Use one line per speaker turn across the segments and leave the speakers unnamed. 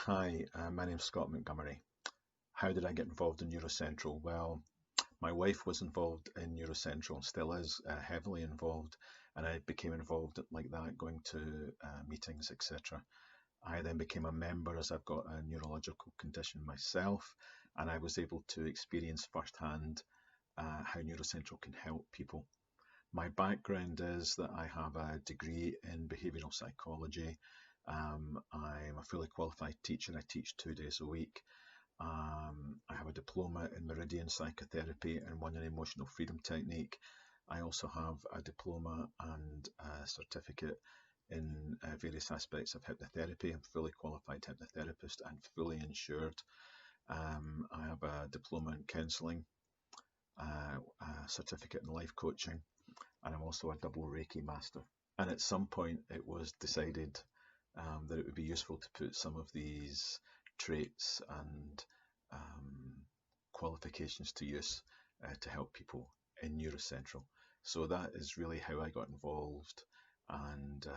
Hi, my name's Scott Montgomery. How did I get involved in Neurocentral? Well, my wife was involved in Neurocentral, still is heavily involved, and I became involved like that, going to meetings, etc. I then became a member as I've got a neurological condition myself, and I was able to experience firsthand how Neurocentral can help people. My background is that I have a degree in behavioural psychology. I'm a fully qualified teacher. I teach 2 days a week. I have a diploma in Meridian psychotherapy and one in emotional freedom technique. I also have a diploma and a certificate in various aspects of hypnotherapy. I'm a fully qualified hypnotherapist and fully insured. I have a diploma in counselling, a certificate in life coaching, and I'm also a double Reiki master. And at some point, it was decided that it would be useful to put some of these traits and qualifications to use to help people in Neurocentral. So that is really how I got involved, and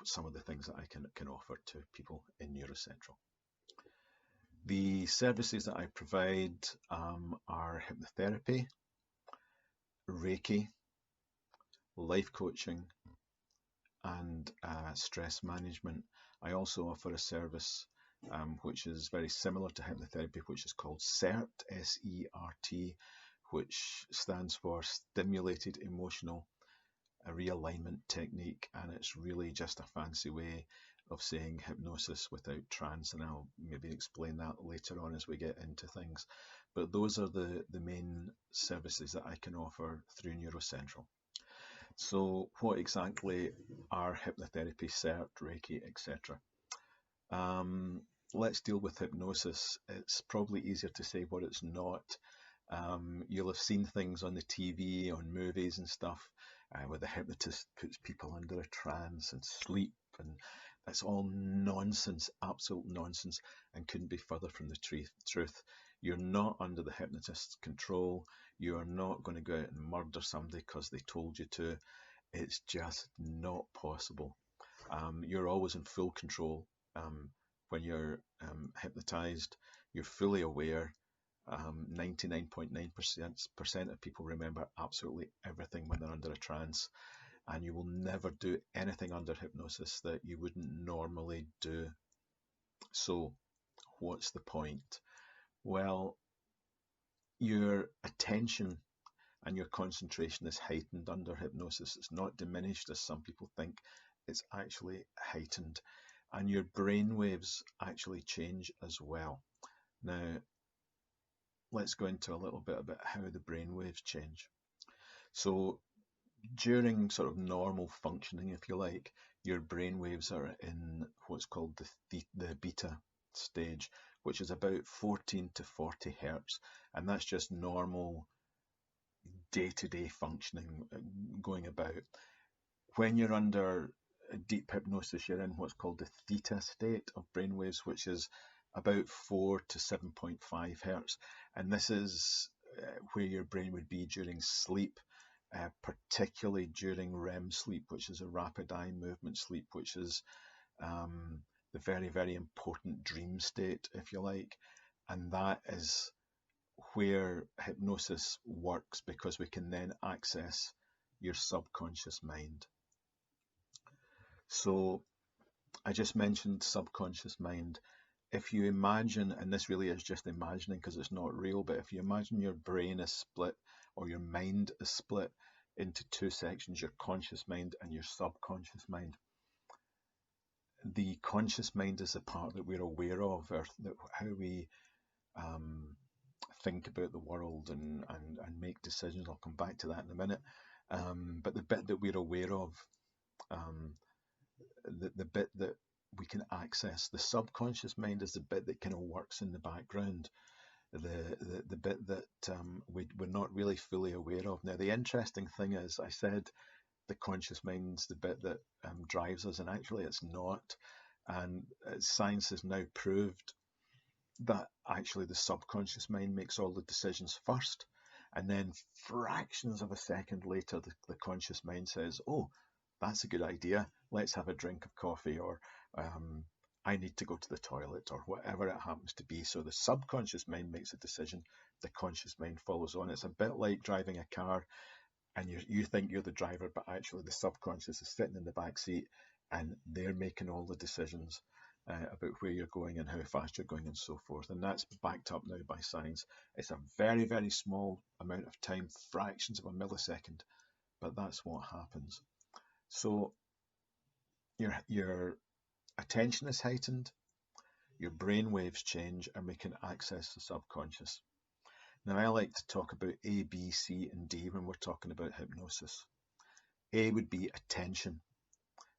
some of the things that I can offer to people in Neurocentral. The services that I provide are hypnotherapy, Reiki, life coaching, and stress management. I also offer a service which is very similar to hypnotherapy, which is called SERT, S-E-R-T, which stands for Stimulated Emotional Realignment Technique, and it's really just a fancy way of saying hypnosis without trance, and I'll maybe explain that later on as we get into things. But those are the main services that I can offer through Neurocentral. So what exactly are hypnotherapy, SERT, Reiki, etc.? Let's deal with hypnosis. It's probably easier to say what it's not. You'll have seen things on the TV, on movies and stuff, where the hypnotist puts people under a trance and sleep, and that's all nonsense, absolute nonsense, and couldn't be further from the truth. You're not under the hypnotist's control. You are not going to go out and murder somebody because they told you to. It's just not possible. You're always in full control when you're hypnotized. You're fully aware. 99.9% of people remember absolutely everything when they're under a trance, and you will never do anything under hypnosis that you wouldn't normally do. So, what's the point? Well, your attention and your concentration is heightened under hypnosis. It's not diminished as some people think, it's actually heightened. And your brain waves actually change as well. Now, let's go into a little bit about how the brain waves change. So, during sort of normal functioning, if you like, your brain waves are in what's called the beta stage, which is about 14 to 40 hertz, and that's just normal day-to-day functioning going about. When you're under deep hypnosis, you're in what's called the theta state of brainwaves, which is about 4 to 7.5 hertz, and this is where your brain would be during sleep, particularly during REM sleep, which is a rapid eye movement sleep, which is the very, very important dream state, if you like, and that is where hypnosis works, because we can then access your subconscious mind. So I just mentioned subconscious mind. If you imagine, and this really is just imagining because it's not real, but if you imagine your brain is split, or your mind is split into two sections, your conscious mind and your subconscious mind. The conscious mind is the part that we're aware of, or how we think about the world and make decisions. I'll come back to that in a minute. But the bit that we're aware of, the bit that we can access, the subconscious mind is the bit that kind of works in the background, the bit that we're not really fully aware of. Now, the interesting thing is, I said the conscious mind's the bit that drives us, and actually it's not. And science has now proved that actually the subconscious mind makes all the decisions first, and then fractions of a second later the conscious mind says, oh, that's a good idea, let's have a drink of coffee, or I need to go to the toilet, or whatever it happens to be. So the subconscious mind makes a decision, the conscious mind follows on. It's a bit like driving a car, and you think you're the driver, but actually the subconscious is sitting in the back seat, and they're making all the decisions about where you're going and how fast you're going and so forth. And that's backed up now by science. It's a very, very small amount of time, fractions of a millisecond, but that's what happens. So your attention is heightened, your brain waves change, and we can access the subconscious. Now, I like to talk about A, B, C, and D when we're talking about hypnosis. A would be attention.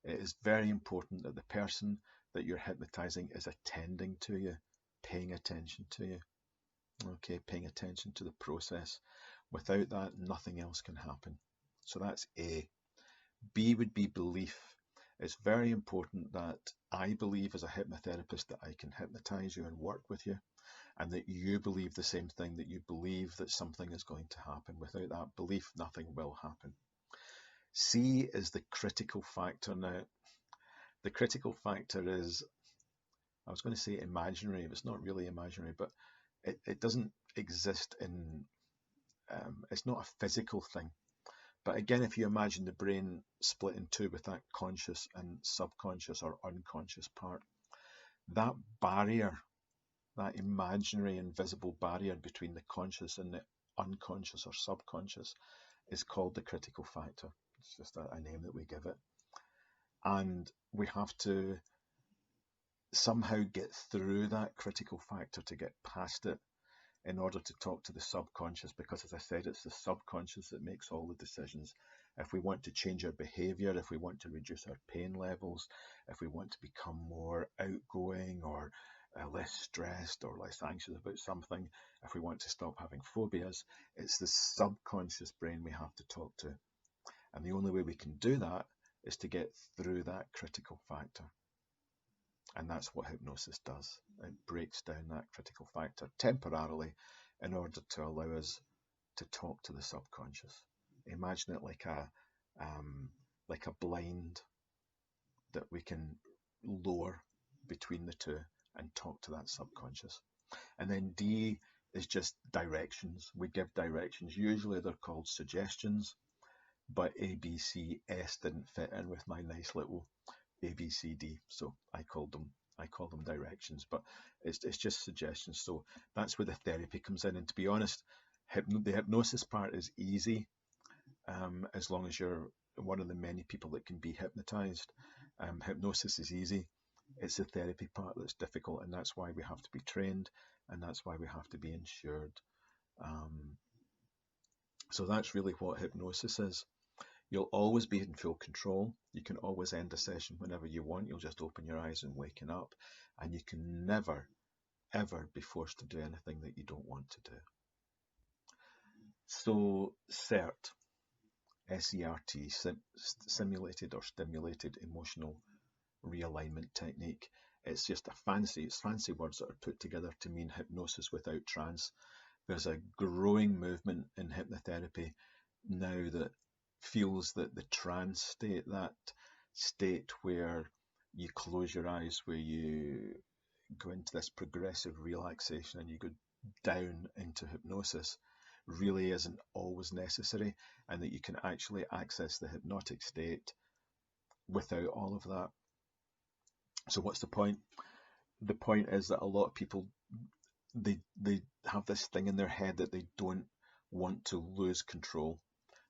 It is very important that the person that you're hypnotizing is attending to you, paying attention to you. Okay, paying attention to the process. Without that, nothing else can happen. So that's A. B would be belief. It's very important that I believe as a hypnotherapist that I can hypnotize you and work with you, and that you believe the same thing, that you believe that something is going to happen. Without that belief, nothing will happen. C is the critical factor. Now, the critical factor is, I was going to say imaginary, but it's not really imaginary, but it doesn't exist in, it's not a physical thing. But again, if you imagine the brain split in two with that conscious and subconscious or unconscious part, that barrier, that imaginary invisible barrier between the conscious and the unconscious or subconscious, is called the critical factor. It's just a name that we give it. And we have to somehow get through that critical factor to get past it in order to talk to the subconscious, because as I said, it's the subconscious that makes all the decisions. If we want to change our behavior, if we want to reduce our pain levels, if we want to become more outgoing or less stressed or less anxious about something, if we want to stop having phobias, it's the subconscious brain we have to talk to. And the only way we can do that is to get through that critical factor. And that's what hypnosis does. It breaks down that critical factor temporarily in order to allow us to talk to the subconscious. Imagine it like a blind that we can lower between the two and talk to that subconscious. And then D is just directions. We give directions. Usually they're called suggestions, but A, B, C, S didn't fit in with my nice little A, B, C, D, so I call them directions, but it's just suggestions. So that's where the therapy comes in. And to be honest, the hypnosis part is easy, as long as you're one of the many people that can be hypnotized. Hypnosis is easy. It's the therapy part that's difficult, and that's why we have to be trained, and that's why we have to be insured. So that's really what hypnosis is. You'll always be in full control. You can always end a session whenever you want. You'll just open your eyes and waken up, and you can never, ever be forced to do anything that you don't want to do. So CERT, S-E-R-T, simulated or stimulated emotional realignment technique. It's just it's fancy words that are put together to mean hypnosis without trance. There's a growing movement in hypnotherapy now that feels that the trance state, that state where you close your eyes, where you go into this progressive relaxation and you go down into hypnosis, really isn't always necessary, and that you can actually access the hypnotic state without all of that. So what's the point? The point is that a lot of people, they have this thing in their head that they don't want to lose control.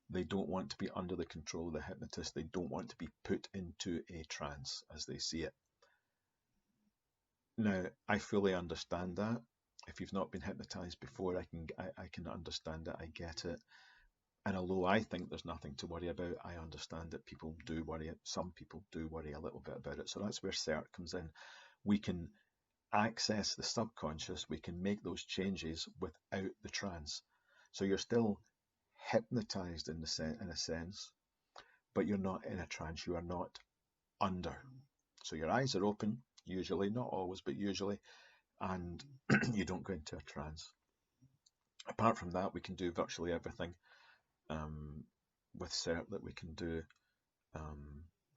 They don't want to be under the control of the hypnotist. They don't want to be put into a trance, as they see it. Now, I fully understand that. If you've not been hypnotized before, I can understand it. I get it. And although I think there's nothing to worry about, I understand that people do worry. Some people do worry a little bit about it. So that's where CERT comes in. We can access the subconscious. We can make those changes without the trance. So you're still hypnotized in a sense, but you're not in a trance. You are not under. So your eyes are open, usually, not always, but usually, and you don't go into a trance. Apart from that, we can do virtually everything with CERT that we can do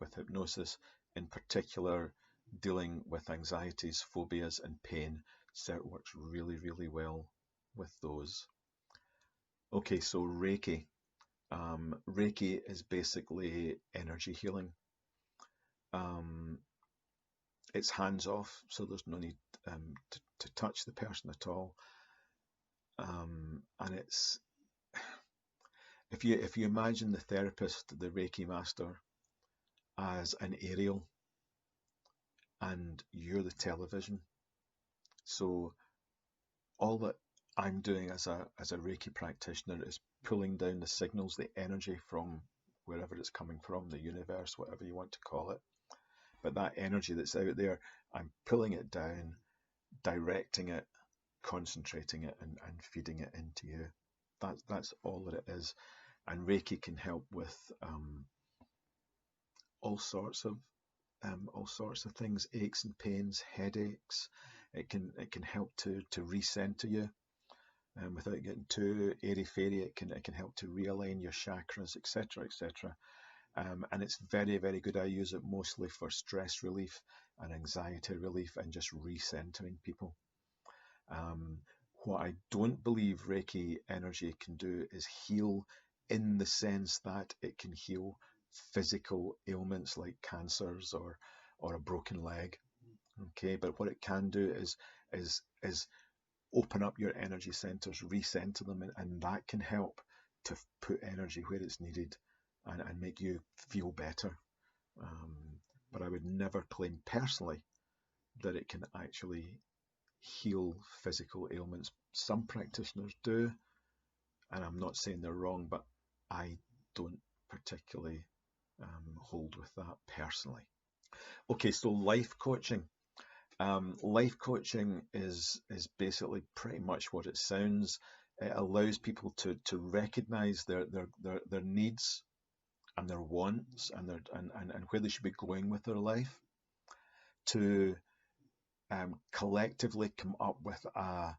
with hypnosis. In particular, dealing with anxieties, phobias, and pain. So it works really, really well with those. Okay, so Reiki. Reiki is basically energy healing. Um, it's hands off, so there's no need to touch the person at all. And it's if you imagine the therapist, the Reiki master, as an aerial, and you're the television. So all that I'm doing as a Reiki practitioner is pulling down the signals, the energy from wherever it's coming from, the universe, whatever you want to call it. But that energy that's out there, I'm pulling it down, directing it, concentrating it, and feeding it into you. That's all that it is. And Reiki can help with all sorts of all sorts of things, aches and pains, headaches. It can help to recenter you, without getting too airy fairy. It can help to realign your chakras, etc., etc. And it's very, very good. I use it mostly for stress relief and anxiety relief and just recentering people. Um, what I don't believe Reiki energy can do is heal, in the sense that it can heal physical ailments like cancers or a broken leg. Okay, but what it can do is open up your energy centers, recenter them, and that can help to put energy where it's needed, and make you feel better. Um, but I would never claim personally that it can actually heal physical ailments. Some practitioners do, and I'm not saying they're wrong, but I don't particularly hold with that personally. Okay, so life coaching. Life coaching is basically pretty much what it sounds. It allows people to recognize their needs and their wants, and where they should be going with their life, to collectively come up with a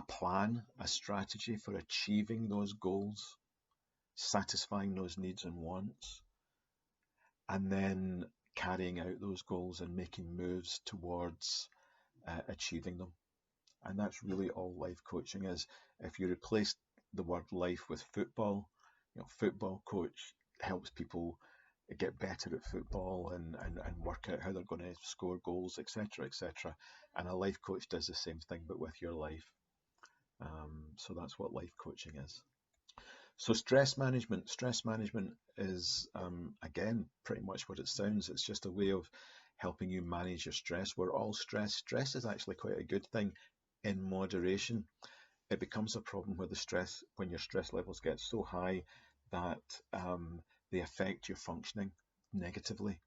plan, a strategy for achieving those goals, satisfying those needs and wants, and then carrying out those goals and making moves towards achieving them. And that's really all life coaching is. If you replace the word life with football, football coach helps people get better at football, and work out how they're going to score goals, etc., etc. And a life coach does the same thing, but with your life. So that's what life coaching is. So stress management is, again, pretty much what it sounds. It's just a way of helping you manage your stress. We're all stressed. Stress is actually quite a good thing in moderation. It becomes a problem when your stress levels get so high that they affect your functioning negatively.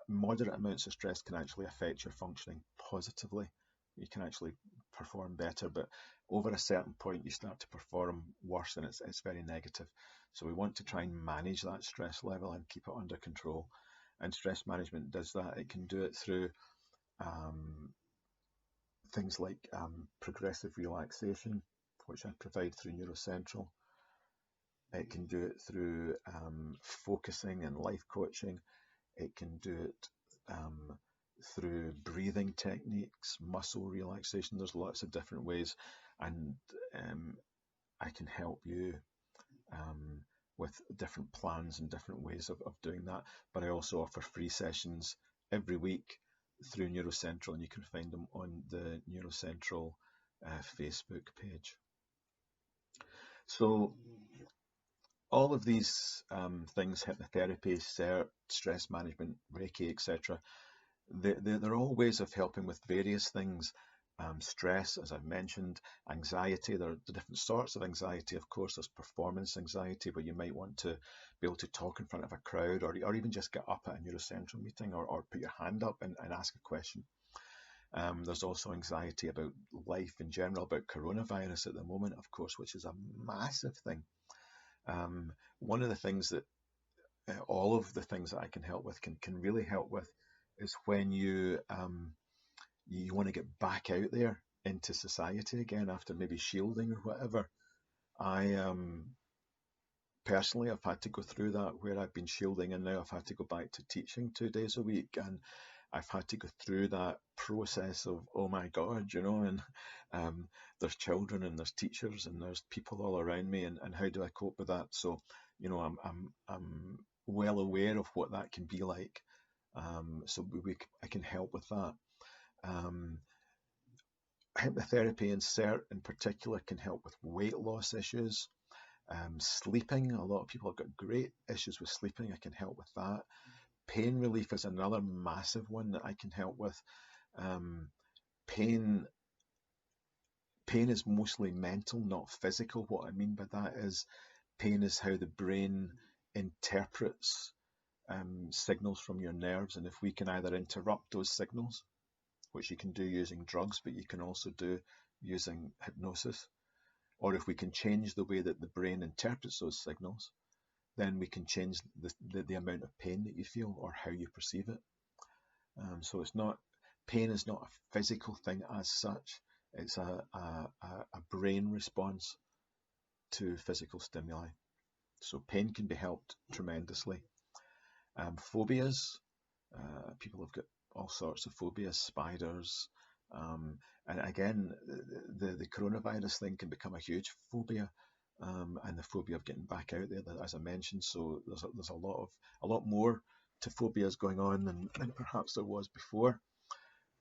Moderate amounts of stress can actually affect your functioning positively. You can actually perform better, but over a certain point, you start to perform worse, and it's very negative. So we want to try and manage that stress level and keep it under control. And stress management does that. It can do it through um, things like progressive relaxation, which I provide through Neurocentral. It can do it through focusing and life coaching. It can do it through breathing techniques, muscle relaxation. There's lots of different ways, and I can help you with different plans and different ways of doing that. But I also offer free sessions every week through Neurocentral, and you can find them on the Neurocentral Facebook page. So all of these things, hypnotherapy, CERT, stress management, Reiki, etc., they're all ways of helping with various things. Stress, as I've mentioned, anxiety. There are the different sorts of anxiety. Of course, there's performance anxiety, where you might want to be able to talk in front of a crowd, or even just get up at a Neurocentral meeting, or put your hand up and ask a question. There's also anxiety about life in general, about coronavirus at the moment, of course, which is a massive thing. One of the things that all of the things that I can help with can really help with is when you want to get back out there into society again after maybe shielding or whatever. I personally, I've had to go through that, where I've been shielding and now I've had to go back to teaching 2 days a week, and I've had to go through that process of, oh my God, and there's children and there's teachers and there's people all around me, and how do I cope with that? So, I'm well aware of what that can be like. So I can help with that. Um, Hypnotherapy and CERT in particular can help with weight loss issues. Sleeping, a lot of people have got great issues with sleeping. I can help with that. Pain relief is another massive one that I can help with. Um, pain pain is mostly mental, not physical. What I mean by that is pain is how the brain interprets signals from your nerves, and if we can either interrupt those signals, which you can do using drugs, but you can also do using hypnosis, or if we can change the way that the brain interprets those signals, then we can change the amount of pain that you feel or how you perceive it. So pain is not a physical thing as such. It's a brain response to physical stimuli. So pain can be helped tremendously. Phobias, people have got all sorts of phobias, spiders. And again, the coronavirus thing can become a huge phobia, and the phobia of getting back out there, as I mentioned. So there's a lot more to phobias going on than perhaps there was before.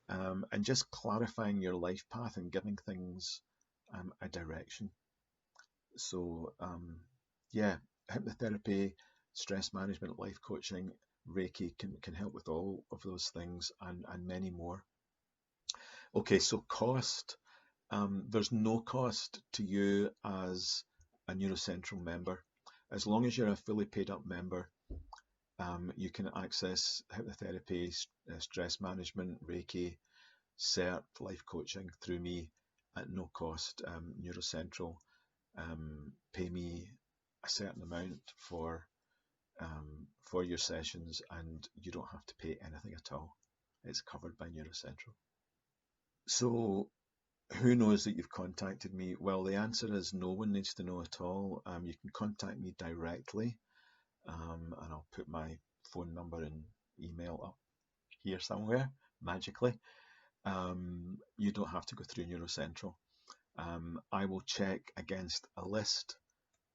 And just clarifying your life path and giving things a direction. So, yeah, hypnotherapy, stress management, life coaching, Reiki can help with all of those things and many more. Okay, so cost. There's no cost to you as a Neurocentral member. As long as you're a fully paid up member, you can access hypnotherapy, stress management, Reiki, CERT, life coaching through me at no cost. Neurocentral pay me a certain amount for your sessions, and you don't have to pay anything at all. It's covered by Neurocentral. So who knows that you've contacted me? Well, the answer is no one needs to know at all. You can contact me directly, and I'll put my phone number and email up here somewhere magically. You don't have to go through Neurocentral. I will check against a list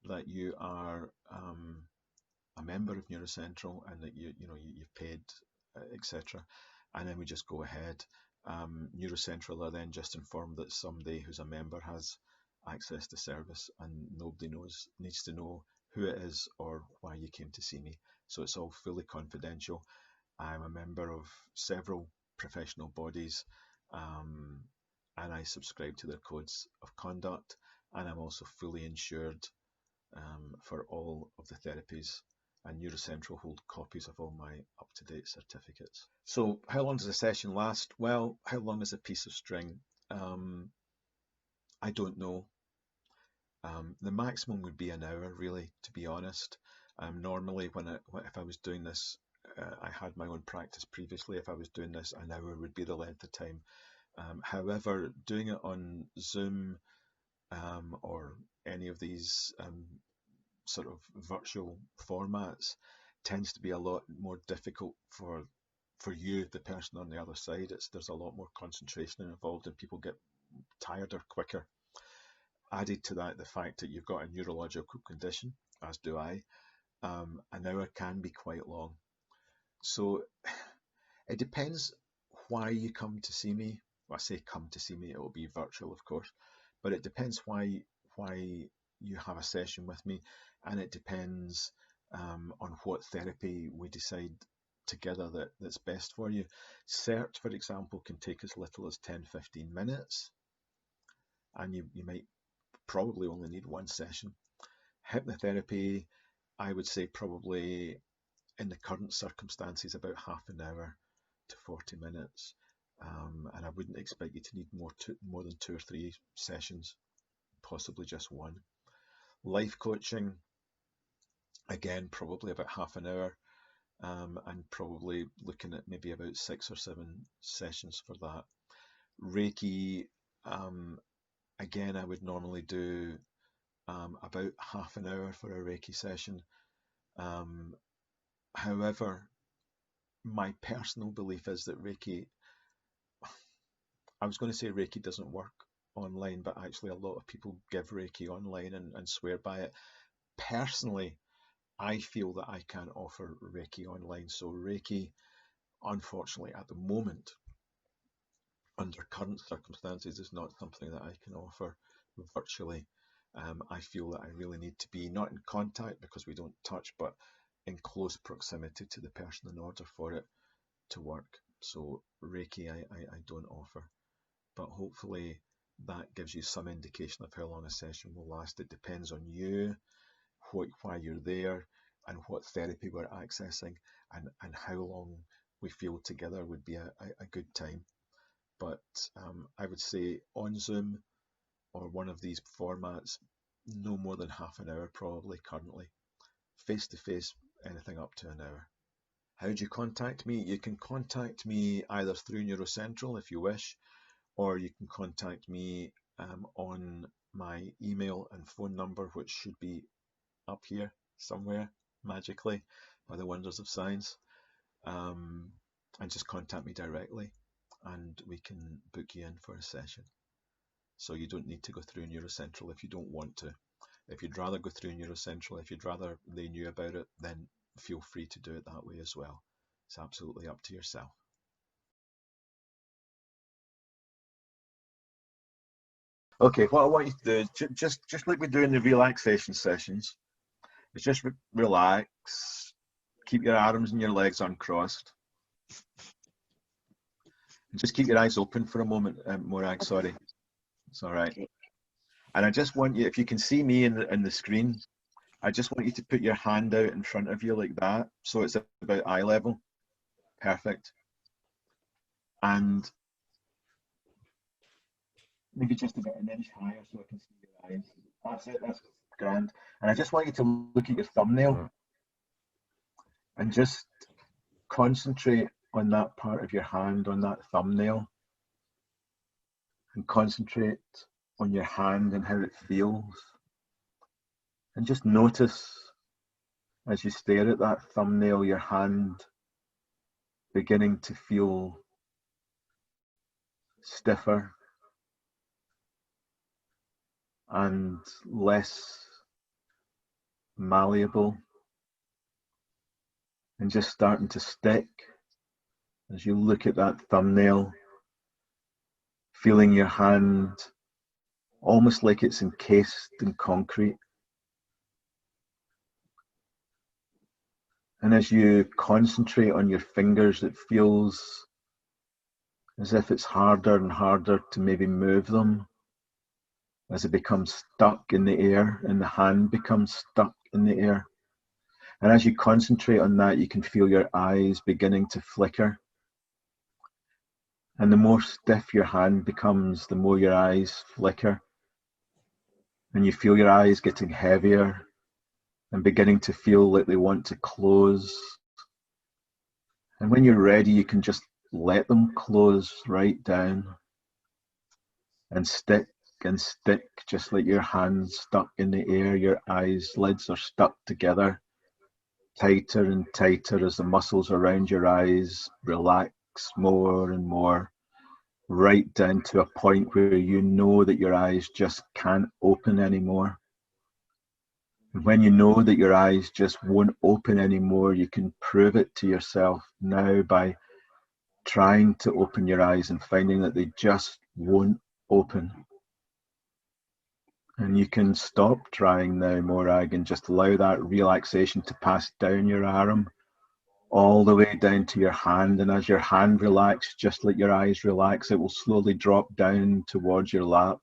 that you are a member of Neurocentral and that you've paid, etc. And then we just go ahead. Neurocentral are then just informed that somebody who's a member has access to service, and nobody needs to know who it is or why you came to see me. So it's all fully confidential. I'm a member of several professional bodies, and I subscribe to their codes of conduct, and I'm also fully insured for all of the therapies, and Neurocentral hold copies of all my up-to-date certificates. So how long does a session last? Well, how long is a piece of string? I don't know. The maximum would be an hour, really, to be honest. Normally, if I was doing this, I had my own practice previously. If I was doing this, an hour would be the length of time. However, doing it on Zoom or any of these sort of virtual formats tends to be a lot more difficult for you, the person on the other side. There's a lot more concentration involved, and people get tireder quicker. Added to that, the fact that you've got a neurological condition, as do I, an hour can be quite long. So it depends why you come to see me. Well, I say come to see me, it will be virtual, of course, but it depends why you have a session with me, and it depends on what therapy we decide together that's best for you. CERT, for example, can take as little as 10-15 minutes, and you might probably only need one session. Hypnotherapy, I would say probably in the current circumstances about half an hour to 40 minutes. And I wouldn't expect you to need more than 2 or 3 sessions, possibly just one. Life coaching, again, probably about half an hour, and probably looking at maybe about 6 or 7 sessions for that. Reiki, again, I would normally do about half an hour for a Reiki session. However, my personal belief is that Reiki, I was going to say Reiki doesn't work online, but actually a lot of people give Reiki online and swear by it. Personally, I feel that I can't offer Reiki online. So Reiki, unfortunately, at the moment, under current circumstances, is not something that I can offer virtually. I feel that I really need to be not in contact because we don't touch, but in close proximity to the person in order for it to work. So Reiki, I don't offer, but hopefully that gives you some indication of how long a session will last. It depends on you, why you're there, and what therapy we're accessing, and how long we feel together would be a good time. But I would say on Zoom or one of these formats, no more than half an hour probably currently. Face to face, anything up to an hour. How do you contact me? You can contact me either through NeuroCentral if you wish, or you can contact me on my email and phone number, which should be up here somewhere magically by the wonders of science, and just contact me directly and we can book you in for a session. So you don't need to go through NeuroCentral if you don't want to. If you'd rather go through NeuroCentral, if you'd rather they knew about it, then feel free to do it that way as well. It's absolutely up to yourself. Okay, what I want you to do is just like we do in the relaxation sessions, is just relax, keep your arms and your legs uncrossed, and just keep your eyes open for a moment, Morag, sorry. It's all right. And I just want you, if you can see me in the screen, I just want you to put your hand out in front of you like that, so it's about eye level. Perfect. And maybe just about an inch higher so I can see your eyes. That's it, that's grand. And I just want you to look at your thumbnail and just concentrate on that part of your hand, on that thumbnail, and concentrate on your hand and how it feels. And just notice as you stare at that thumbnail, your hand beginning to feel stiffer and less malleable, and just starting to stick as you look at that thumbnail, feeling your hand almost like it's encased in concrete. And as you concentrate on your fingers, it feels as if it's harder and harder to maybe move them as it becomes stuck in the air and the hand becomes stuck in the air. And as you concentrate on that, you can feel your eyes beginning to flicker. And the more stiff your hand becomes, the more your eyes flicker. And you feel your eyes getting heavier and beginning to feel like they want to close. And when you're ready, you can just let them close right down and stick, just like your hands stuck in the air. Your eyes lids are stuck together, tighter and tighter as the muscles around your eyes relax more and more, right down to a point where you know that your eyes just can't open anymore. And when you know that your eyes just won't open anymore, you can prove it to yourself now by trying to open your eyes and finding that they just won't open. And you can stop trying now, Morag, and just allow that relaxation to pass down your arm all the way down to your hand. And as your hand relaxes, just like your eyes relax, it will slowly drop down towards your lap,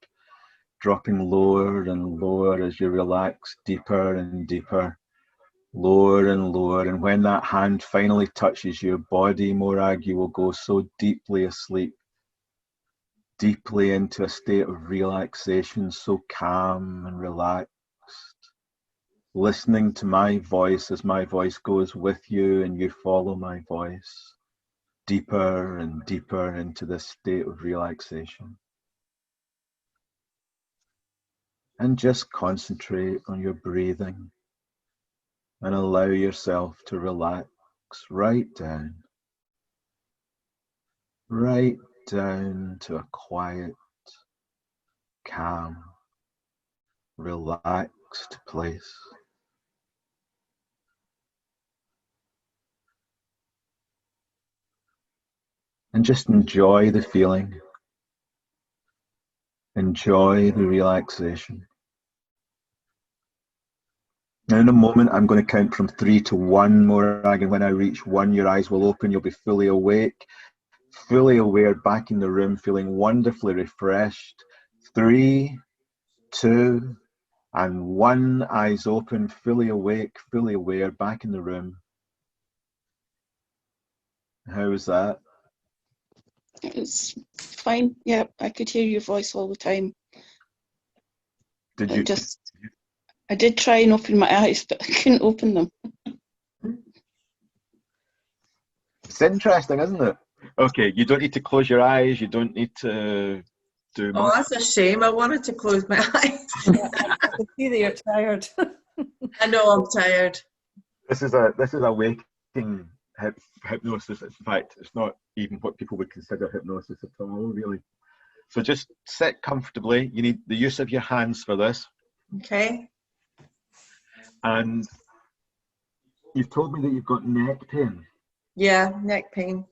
dropping lower and lower as you relax deeper and deeper, lower and lower. And when that hand finally touches your body, Morag, you will go so deeply asleep, deeply into a state of relaxation, so calm and relaxed, listening to my voice as my voice goes with you and you follow my voice deeper and deeper into this state of relaxation. And just concentrate on your breathing and allow yourself to relax right down. right down to a quiet, calm, relaxed place. And just enjoy the feeling, enjoy the relaxation. Now, in a moment, I'm going to count from 3 to 1, Morag, and when I reach 1, your eyes will open, you'll be fully awake, fully aware, back in the room, feeling wonderfully refreshed. 3, 2, and 1, eyes open, fully awake, fully aware, back in the room. How was that?
It's fine. Yeah, I could hear your voice all the time.
Did
It
you?
just, I did try and open my eyes, but I couldn't open them.
It's interesting, isn't it? Okay, you don't need to close your eyes. You don't need to do
Oh,
much.
that's a shame. I wanted to close my eyes.
I can see that you're tired.
I know I'm tired.
This is a waking hypnosis. In fact, it's not even what people would consider hypnosis at all, really. So just sit comfortably. You need the use of your hands for this.
Okay.
And you've told me that you've got neck pain.
Yeah, neck pain.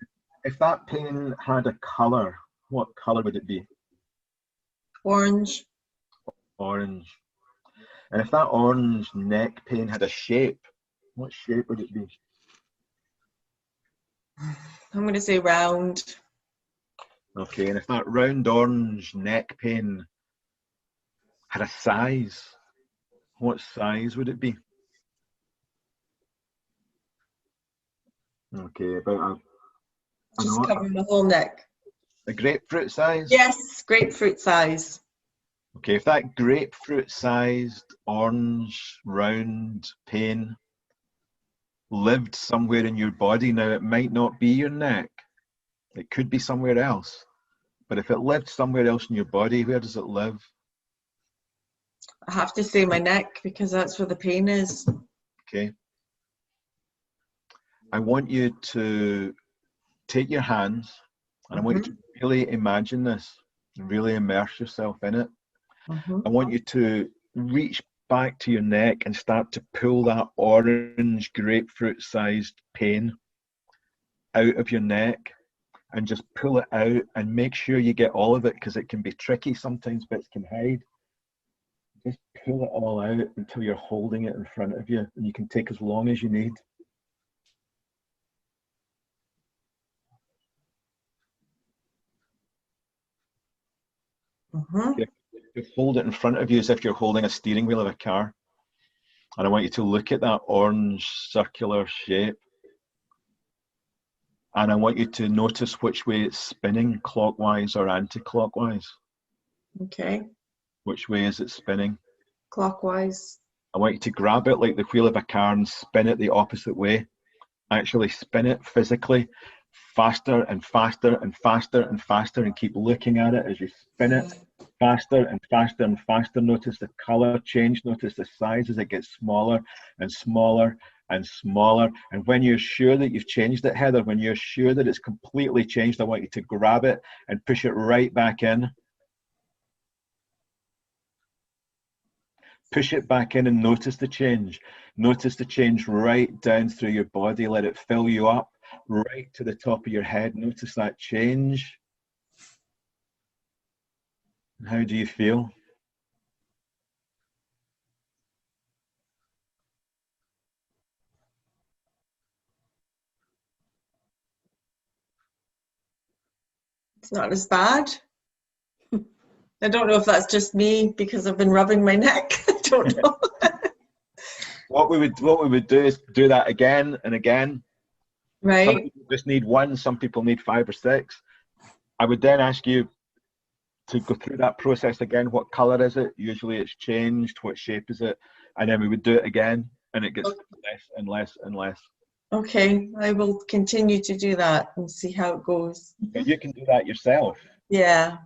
If that pain had a colour, what colour would it be?
Orange.
Orange. And if that orange neck pain had a shape, what shape would it be?
I'm going to say round.
Okay, and if that round orange neck pain had a size, what size would it be? Okay, about
Just cover my whole neck.
a grapefruit size?
Yes, grapefruit size.
Okay, if that grapefruit sized orange round pain lived somewhere in your body, now it might not be your neck, it could be somewhere else. But if it lived somewhere else in your body, where does it live?
I have to say my neck because that's where the pain is.
Okay. I want you to take your hands and I want you to really imagine this and really immerse yourself in it. I want you to reach back to your neck and start to pull that orange grapefruit sized pain out of your neck and just pull it out and make sure you get all of it because it can be tricky. Sometimes bits can hide. Just pull it all out until you're holding it in front of you and you can take as long as you need. You hold it in front of you as if you're holding a steering wheel of a car. And I want you to look at that orange circular shape. And I want you to notice which way it's spinning, clockwise or anti-clockwise.
Okay.
Which way is it spinning?
Clockwise.
I want you to grab it like the wheel of a car and spin it the opposite way. Actually spin it physically, faster and faster and faster and faster, and keep looking at it as you spin it faster and faster and faster. Notice the color change, notice the size as it gets smaller and smaller and smaller. And when you're sure that you've changed it, Heather, when you're sure that it's completely changed, I want you to grab it and push it right back in. Push it back in and notice the change. Notice the change right down through your body. Let it fill you up right to the top of your head. Notice that change. How do you feel?
It's not as bad. I don't know if that's just me because I've been rubbing my neck. I don't know.
What we would do is do that again and again.
Right.
Some people just need 1, some people need 5 or 6. I would then ask you to go through that process again. What color is it? Usually it's changed. What shape is it? And then we would do it again and it gets less and less and less.
Okay, I will continue to do that and see how it goes.
But you can do that yourself.
Yeah.